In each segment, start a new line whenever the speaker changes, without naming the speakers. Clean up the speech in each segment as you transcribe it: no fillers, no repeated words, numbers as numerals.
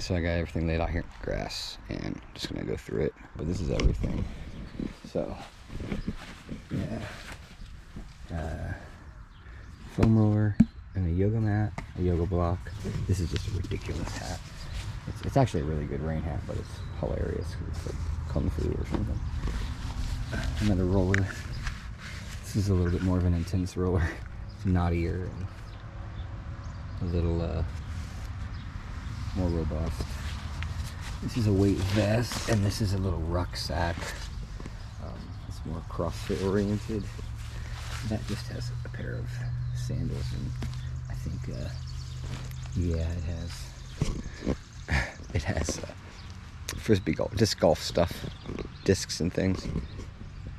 so I got everything laid out here in grass, and I'm just gonna go through it. But this is everything. So, yeah. Foam roller and a yoga mat, a yoga block. This is just a ridiculous hat. It's actually a really good rain hat, but it's hilarious because it's like kung fu or something. Another roller. This is a little bit more of an intense roller. It's knottier and a little more robust. This is a weight vest, and this is a little rucksack. It's more CrossFit oriented. That just has a pair of sandals, and I think, yeah, it has frisbee golf, disc golf stuff, discs and things.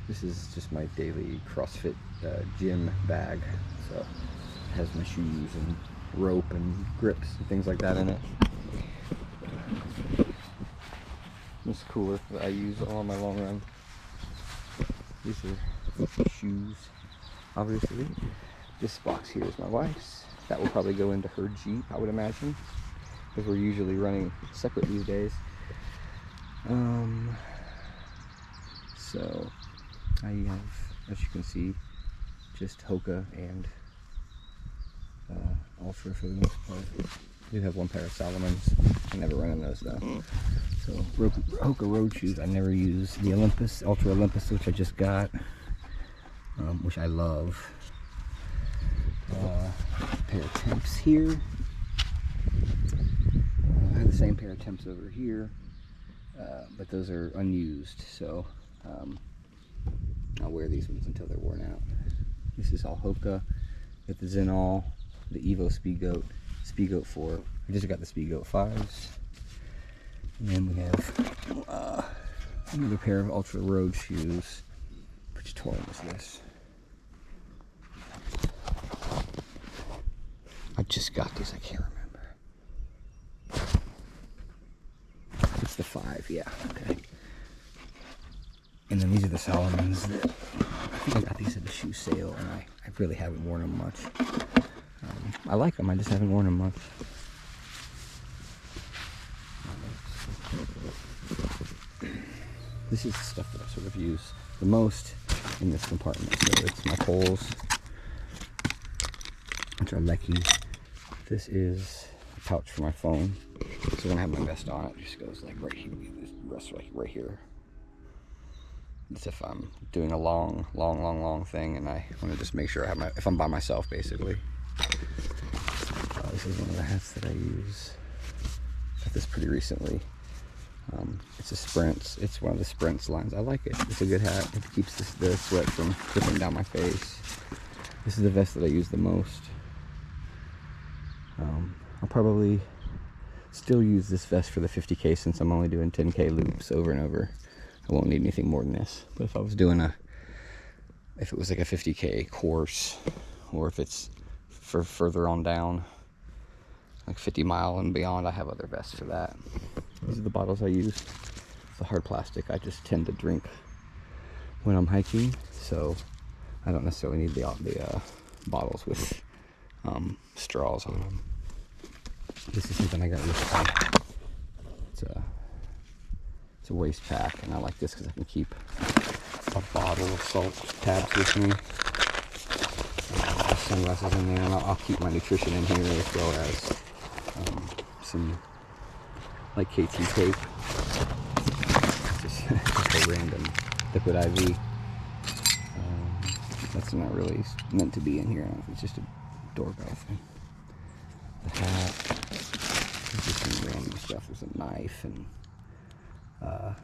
This is just my daily CrossFit gym bag, so it has my shoes and rope and grips and things like that in it. This cooler that I use on my long run. These are shoes, obviously. This box here is my wife's. That will probably go into her Jeep, I would imagine, because we're usually running separate these days. So I have, as you can see, just Hoka and Ultra for the most part. I do have one pair of Salomons. I never run in those though. So Hoka road shoes I never use. The Olympus, Ultra Olympus, which I just got, which I love. Pair of Temps here. I have the same pair of Temps over here, but those are unused, so I'll wear these ones until they're worn out. This is all Hoka. Got the Zenall, the Evo Speedgoat 4. I just got the Speedgoat 5s. And then we have another pair of Ultra Road shoes. Which torn is this? I just got these, I can't remember. It's the 5, yeah, okay. And then these are the Salomons that I think I got these at the shoe sale, and I really haven't worn them much. I like them, I just haven't worn them much. This is the stuff that I sort of use the most in this compartment. So it's my poles, which are Lecky. This is a pouch for my phone. So when I have my vest on, it just goes like right here. This rest right here. It's if I'm doing a long thing and I want to just make sure I have if I'm by myself, basically. This is one of the hats that I use. Got this pretty recently. It's a Sprints. It's one of the Sprints lines. I like it. It's a good hat. It keeps the sweat from dripping down my face. This is the vest that I use the most. I'll probably still use this vest for the 50K since I'm only doing 10K loops over and over. I won't need anything more than this. But if I was doing if it was like a 50K course, or if it's for further on down, like 50 mile and beyond, I have other vests for that. These are the bottles I use. The hard plastic I just tend to drink when I'm hiking, so I don't necessarily need the bottles with straws on them. This is something I got recently. It's a waist pack, and I like this because I can keep a bottle of salt tabs with me. Sunglasses in there, and I'll keep my nutrition in here, as well as some like KT tape. Just a random liquid IV. That's not really meant to be in here. It's just a doorbell thing. The hat. There's just some random stuff. There's a knife and a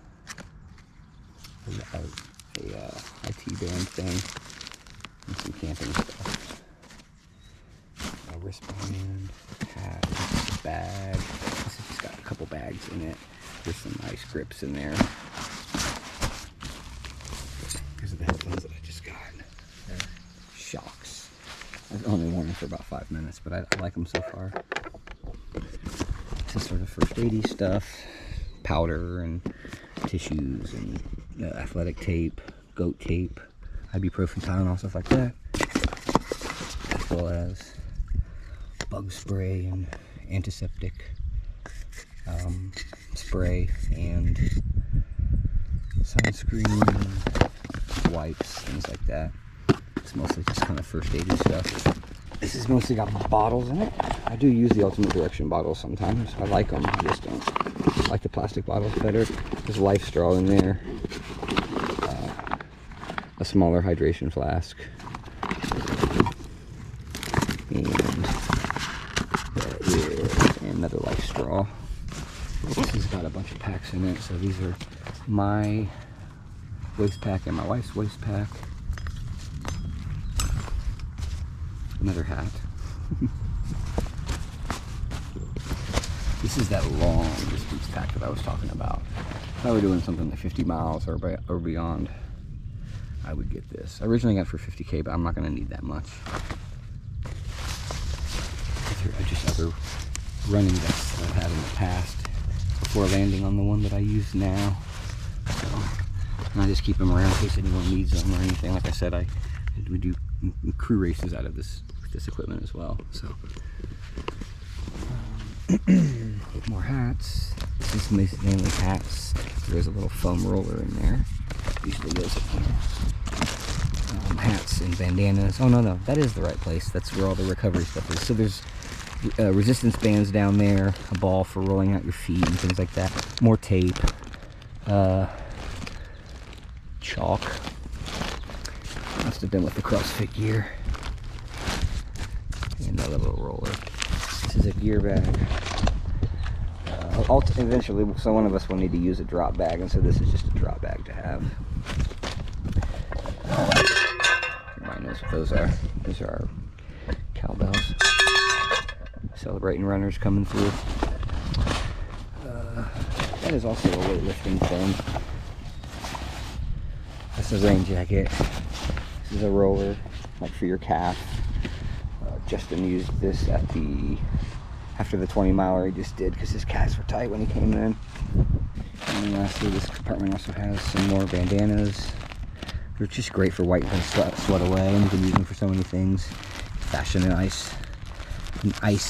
IT band thing and some camping stuff. A wristband, hat, a bag. This has just got a couple bags in it. There's some nice grips in there. These are the headphones that I just got. They're Shocks. I've only worn them for about 5 minutes, but I like them so far. This is sort of first aid-y stuff. Powder and tissues and athletic tape, goat tape, ibuprofen, Tylenol, stuff like that. As well as bug spray and antiseptic spray and sunscreen, wipes, things like that. It's mostly just kind of first aid stuff. This has mostly got bottles in it. I do use the Ultimate Direction bottles sometimes. I like them. I just don't like the plastic bottles better. There's Life Straw in there. A smaller hydration flask. And there is another Life Straw. This has got a bunch of packs in it. So these are my waist pack and my wife's waist pack. Another hat. This is that long distance pack that I was talking about. If I were doing something like 50 miles or beyond, I would get this. I originally got it for 50K, but I'm not going to need that much. These are just other running vests that I've had in the past before landing on the one that I use now. So, and I just keep them around in case anyone needs them or anything. Like I said, we do crew races out of this equipment as well. So more hats. This is mainly hats. There's a little foam roller in there. Usually goes in here. Hats and bandanas. Oh no, that is the right place. That's where all the recovery stuff is. So there's resistance bands down there, a ball for rolling out your feet and things like that. More tape, chalk. Must have been with the CrossFit gear. And a little roller. This is a gear bag. Eventually, so one of us will need to use a drop bag, and so this is just a drop bag to have. Everybody knows what those are. These are our cowbells. Celebrating runners coming through. That is also a weightlifting thing. That's a rain jacket. This is a roller, like for your calf. Justin used this after the 20 miler he just did because his calves were tight when he came in. And then lastly, this compartment also has some more bandanas. They're just great for wiping sweat away, and you can use them for so many things. Fashion an ice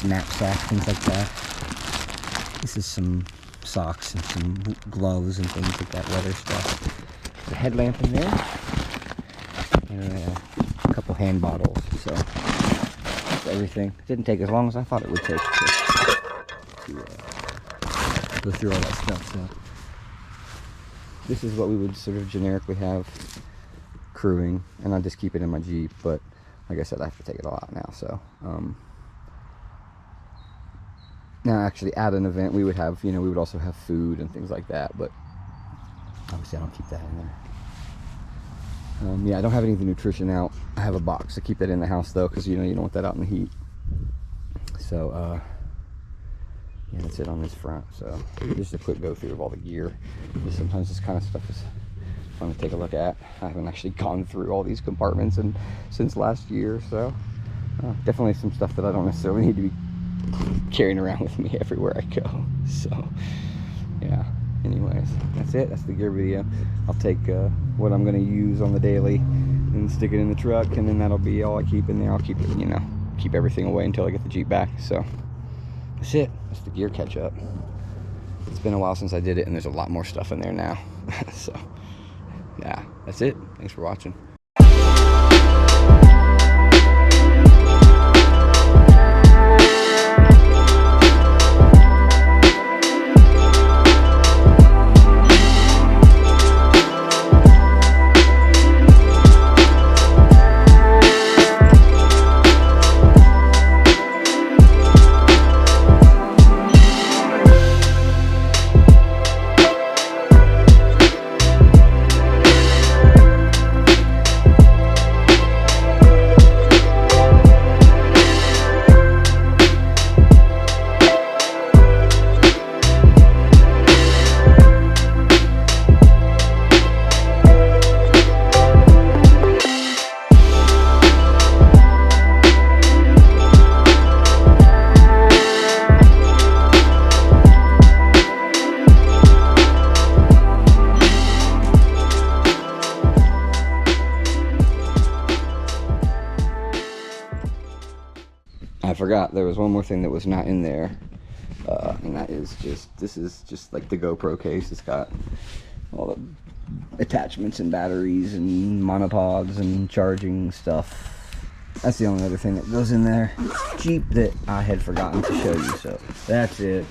knapsack, things like that. This is some socks and some gloves and things like that, leather stuff. There's a headlamp in there. And a couple hand bottles. So that's everything. It didn't take as long as I thought it would take to go through all that stuff. So this is what we would sort of generically have crewing, and I just keep it in my Jeep. But like I said, I have to take it all out now. So now actually at an event we would have, we would also have food and things like that. But obviously I don't keep that in there. Yeah, I don't have any of the nutrition out. I have a box. I keep that in the house though, because you don't want that out in the heat. So yeah, that's it on this front. So just a quick go through of all the gear. Just sometimes this kind of stuff is fun to take a look at. I haven't actually gone through all these compartments since last year, so definitely some stuff that I don't necessarily need to be carrying around with me everywhere I go. So yeah. Anyways, that's it. That's the gear video. I'll take what I'm going to use on the daily and stick it in the truck, and then that'll be all I keep in there. I'll keep it, keep everything away until I get the Jeep back. So that's it. That's the gear catch up. It's been a while since I did it, and there's a lot more stuff in there now. So yeah, that's it. Thanks for watching. I forgot there was one more thing that was not in there, And that is just, this is just like the GoPro case. It's got all the attachments and batteries and monopods and charging stuff. That's the only other thing that goes in there. It's cheap that I had forgotten to show you, so that's it.